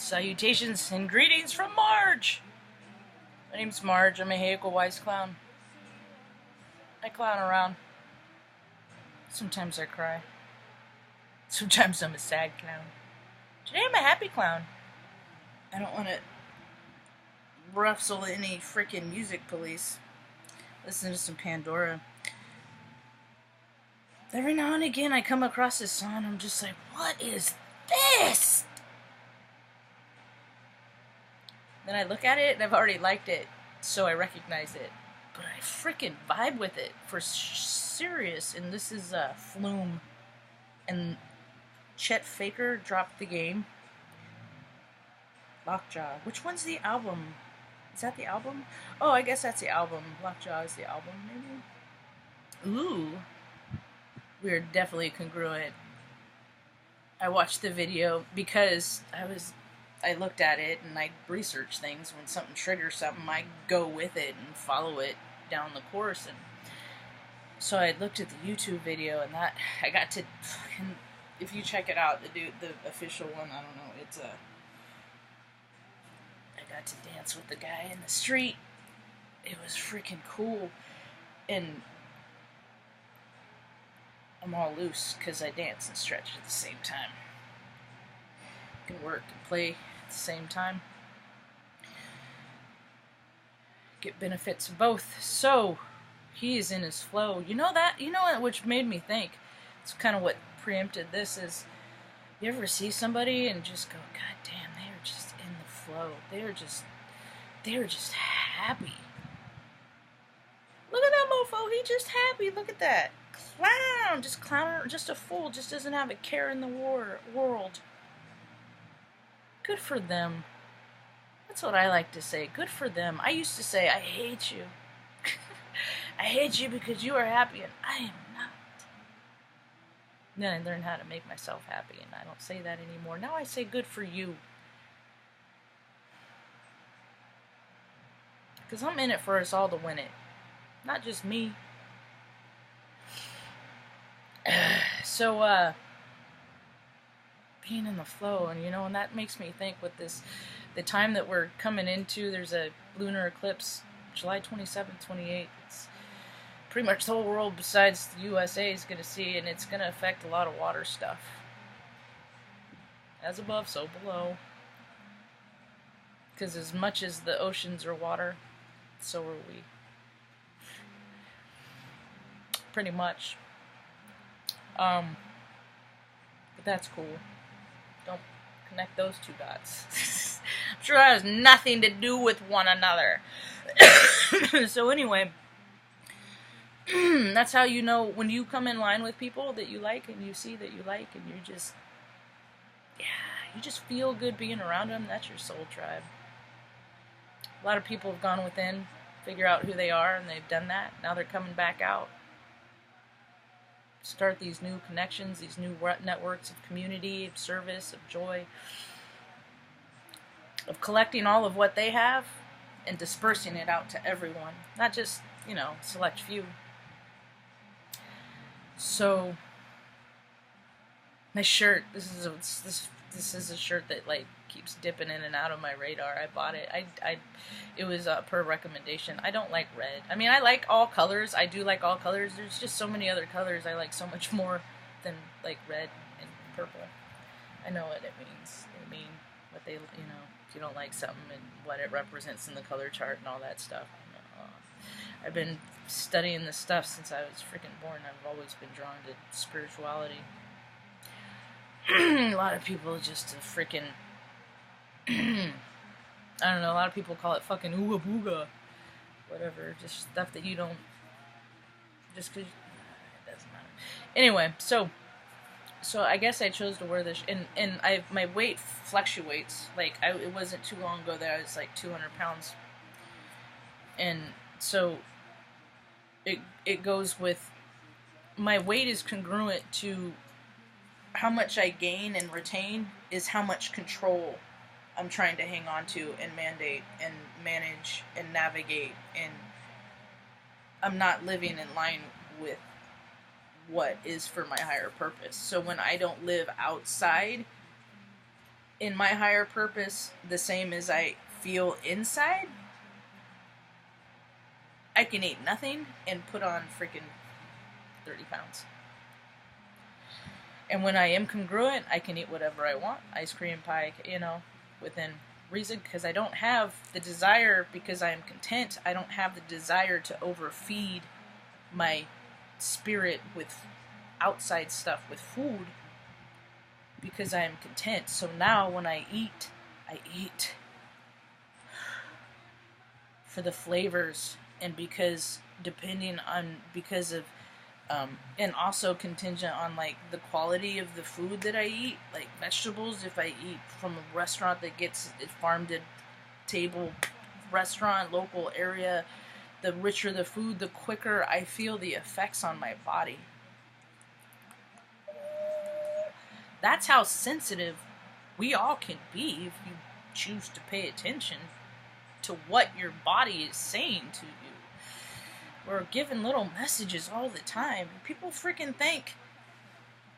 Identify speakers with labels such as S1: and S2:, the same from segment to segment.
S1: Salutations and greetings from Marge! My name's Marge. I'm a Heikel Wise Clown. I clown around. Sometimes I cry. Sometimes I'm a sad clown. Today I'm a happy clown. I don't want to ruffle any freaking music police. Listen to some Pandora. Every now and again I come across this song and I'm just like, what is this? Then I look at it and I've already liked it, so I recognize it. But I freaking vibe with it for serious. And this is Flume. And Chet Faker dropped the game. Lockjaw. Which one's the album? Is that the album? Oh, I guess that's the album. Lockjaw is the album, maybe? Ooh. We're definitely congruent. I watched the video because I looked at it and I research things. When something triggers something, I go with it and follow it down the course. And so I looked at the YouTube video, and that I got to. If you check it out, the official one, I don't know. It's I got to dance with the guy in the street. It was freaking cool, and I'm all loose because I dance and stretch at the same time. Can work and play at the same time. Get benefits of both. So he is in his flow. You know that? You know what? Which made me think. It's kind of what preempted this is. You ever see somebody and just go, God damn, they are just in the flow. They are just happy. Look at that mofo. He just happy. Look at that clown. Just a fool. Just doesn't have a care in the world. Good for them. That's what I like to say. Good for them. I used to say, I hate you. I hate you because you are happy and I am not. Then I learned how to make myself happy, and I don't say that anymore. Now I say good for you. Because I'm in it for us all to win it. Not just me. So, being in the flow, and that makes me think with the time that we're coming into, there's a lunar eclipse, July 27th, 28th. It's pretty much the whole world besides the USA is going to see, and it's going to affect a lot of water stuff. As above, so below. Because as much as the oceans are water, so are we. Pretty much. But that's cool. Don't connect those two dots. I'm sure that has nothing to do with one another. So anyway, that's how you know when you come in line with people that you like and you see that you like and you just feel good being around them. That's your soul tribe. A lot of people have gone within, figure out who they are, and they've done that. Now they're coming back out. Start these new connections, these new networks of community, of service, of joy, of collecting all of what they have and dispersing it out to everyone, not just, select few. So, my shirt, this is a shirt that keeps dipping in and out of my radar. I bought it. It was per recommendation. I don't like red. I mean, I like all colors. I do like all colors. There's just so many other colors I like so much more than red and purple. I know what it means. They mean what they, if you don't like something and what it represents in the color chart and all that stuff. I've been studying this stuff since I was freaking born. I've always been drawn to spirituality. A lot of people just freaking I don't know, a lot of people call it fucking ooga booga. Whatever, just stuff that you don't, just because, it doesn't matter. Anyway, so I guess I chose to wear this, and my weight fluctuates. It wasn't too long ago that I was 200 pounds. And so, it goes with, my weight is congruent to how much I gain and retain is how much control I'm trying to hang on to and mandate and manage and navigate, and I'm not living in line with what is for my higher purpose. So when I don't live outside in my higher purpose the same as I feel inside, I can eat nothing and put on freaking 30 pounds. And when I am congruent, I can eat whatever I want. Ice cream, pie, within reason, because I don't have the desire, because I am content, I don't have the desire to overfeed my spirit with outside stuff, with food, because I am content. So now when I eat for the flavors, and because and also contingent on like the quality of the food that I eat, like vegetables. If I eat from a restaurant that gets it farm to table restaurant, local area, the richer the food, the quicker I feel the effects on my body. That's how sensitive we all can be if you choose to pay attention to what your body is saying to you. We're given little messages all the time. People freaking think,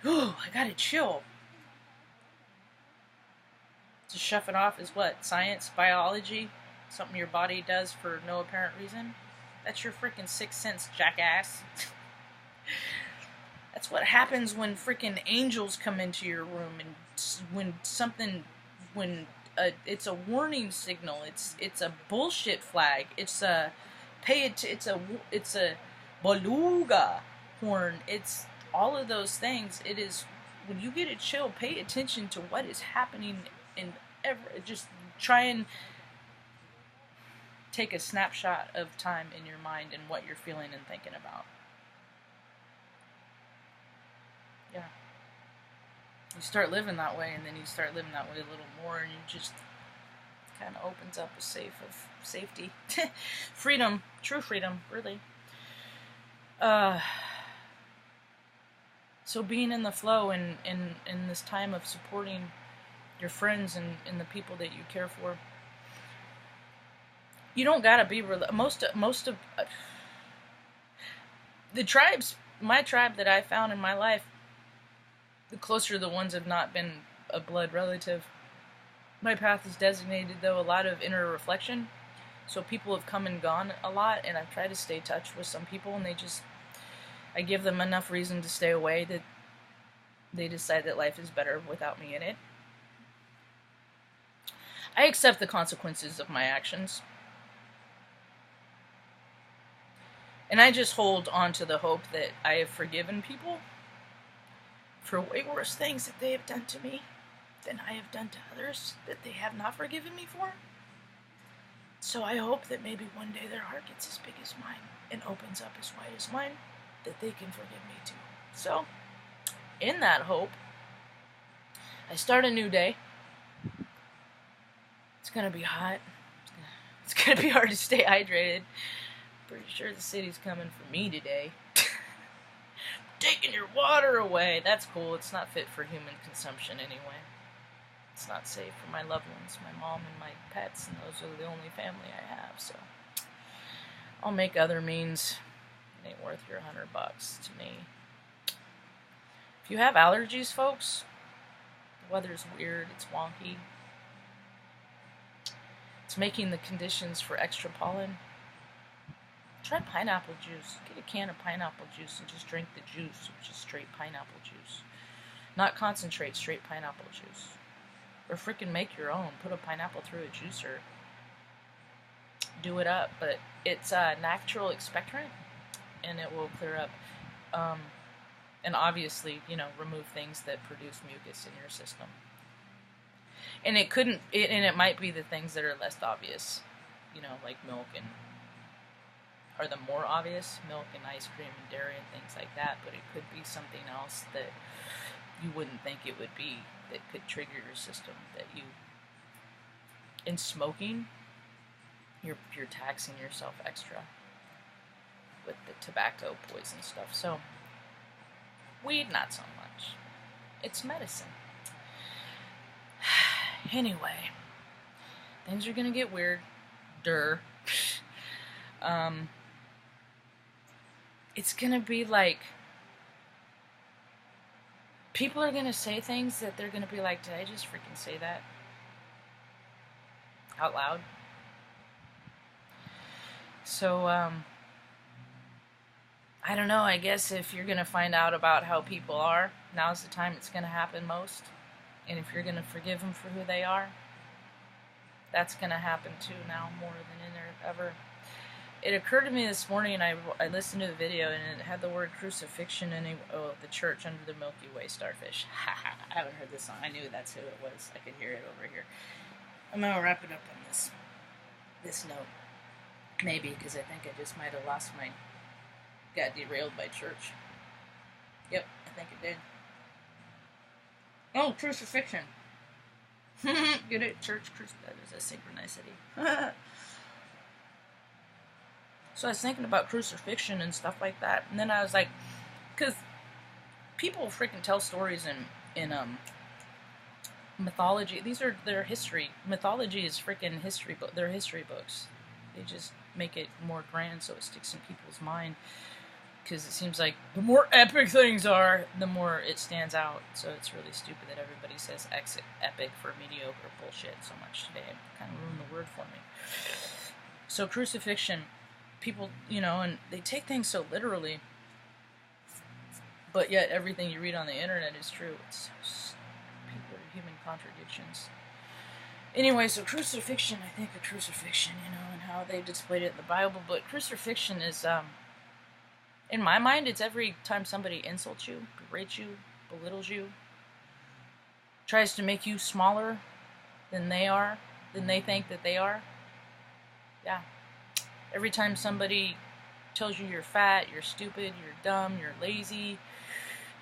S1: oh, I gotta chill. To shove it off is what? Science? Biology? Something your body does for no apparent reason? That's your freaking sixth sense, jackass. That's what happens when freaking angels come into your room, and it's a warning signal. It's a bullshit flag. It's a beluga horn. It's all of those things. It is, when you get a chill, pay attention to what is happening just try and take a snapshot of time in your mind and what you're feeling and thinking about. Yeah. You start living that way, and then you start living that way a little more, and you just kind of opens up a safe of safety. Freedom. True freedom, really. So being in the flow and in this time of supporting your friends and the people that you care for, you don't gotta be most of the tribes, my tribe that I found in my life, the closer the ones have not been a blood relative. My path is designated, though, a lot of inner reflection. So people have come and gone a lot, and I've tried to stay in touch with some people, and I give them enough reason to stay away that they decide that life is better without me in it. I accept the consequences of my actions. And I just hold on to the hope that I have forgiven people for way worse things that they have done to me than I have done to others that they have not forgiven me for. So I hope that maybe one day their heart gets as big as mine and opens up as wide as mine, that they can forgive me too. So, in that hope, I start a new day. It's gonna be hot. It's gonna be hard to stay hydrated. Pretty sure the city's coming for me today. Taking your water away. That's cool. It's not fit for human consumption anyway. It's not safe for my loved ones, my mom and my pets, and those are the only family I have, so I'll make other means. It ain't worth your $100 to me. If you have allergies, folks, the weather's weird, it's wonky. It's making the conditions for extra pollen. Try pineapple juice. Get a can of pineapple juice and just drink the juice, which is straight pineapple juice. Not concentrate, straight pineapple juice. Or freaking make your own. Put a pineapple through a juicer. Do it up. But it's a natural expectorant, and it will clear up. And obviously, remove things that produce mucus in your system. And it might be the things that are less obvious. Like milk are the more obvious. Milk and ice cream and dairy and things like that. But it could be something else that you wouldn't think it would be, that could trigger your system, that in smoking, you're taxing yourself extra with the tobacco poison stuff. So, weed, not so much. It's medicine. Anyway, things are gonna get weird. It's gonna be like people are going to say things that they're going to be like, did I just freaking say that out loud? So, I don't know. I guess if you're going to find out about how people are, now's the time it's going to happen most. And if you're going to forgive them for who they are, that's going to happen too now more than ever. It occurred to me this morning, and I listened to the video, and it had the word crucifixion in it. Oh, the church under the Milky Way starfish. I haven't heard this song. I knew that's who it was. I could hear it over here. I'm going to wrap it up on this note. Maybe, because I think I just might have lost my... got derailed by church. Yep, I think it did. Oh, crucifixion. Get it? Church, that is a synchronicity. So I was thinking about crucifixion and stuff like that, and then I was like, because people freaking tell stories in mythology. These are their history. Mythology is freaking history, but they're history books. They just make it more grand so it sticks in people's mind. Because it seems like the more epic things are, the more it stands out. So it's really stupid that everybody says epic for mediocre bullshit so much today. It kind of ruined the word for me. So crucifixion, people, and they take things so literally. But yet everything you read on the internet is true. It's people are human contradictions. Anyway, so crucifixion, I think of crucifixion, and how they displayed it in the Bible. But crucifixion is... in my mind, it's every time somebody insults you, berates you, belittles you, tries to make you smaller than they are, than they think that they are. Yeah. Every time somebody tells you you're fat, you're stupid, you're dumb, you're lazy,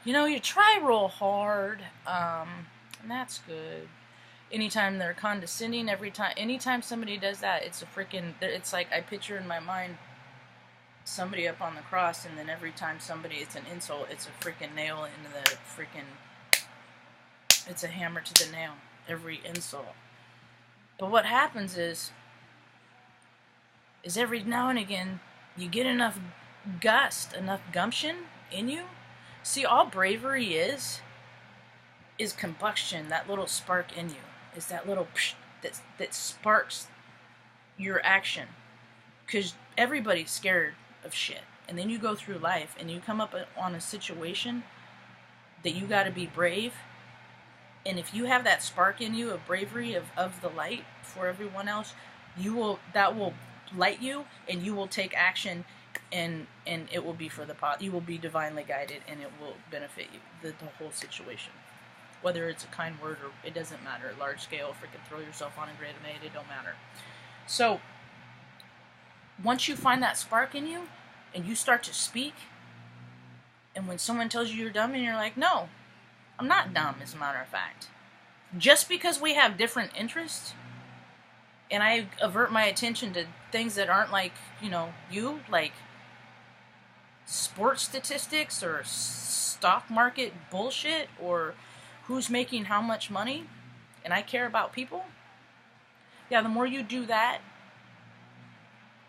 S1: you try real hard, and that's good. Anytime they're condescending, anytime somebody does that, it's like I picture in my mind somebody up on the cross, and then every time it's an insult, it's a freaking nail into the freaking... it's a hammer to the nail. Every insult. But what happens is every now and again, you get enough enough gumption in you. See, all bravery is combustion, that little spark in you. Is that little psh that sparks your action. Because everybody's scared of shit. And then you go through life and you come up on a situation that you got to be brave. And if you have that spark in you of bravery, of the light for everyone else, that will light you, and you will take action, and it will be for the pot. You will be divinely guided, and it will benefit you, the whole situation. Whether it's a kind word or it doesn't matter. Large scale, freaking throw yourself on a grenade, it don't matter. So once you find that spark in you, and you start to speak, and when someone tells you you're dumb, and you're like, no, I'm not dumb, as a matter of fact. Just because we have different interests, and I avert my attention to things that aren't like, like sports statistics, or stock market bullshit, or who's making how much money, and I care about people, yeah, the more you do that,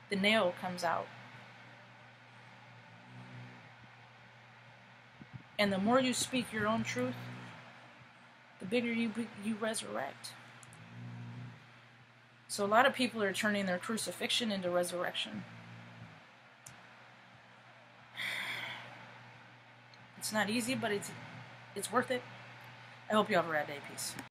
S1: the nail comes out. And the more you speak your own truth, the bigger you resurrect. So a lot of people are turning their crucifixion into resurrection. It's not easy, but it's worth it. I hope you have a rad day. Peace.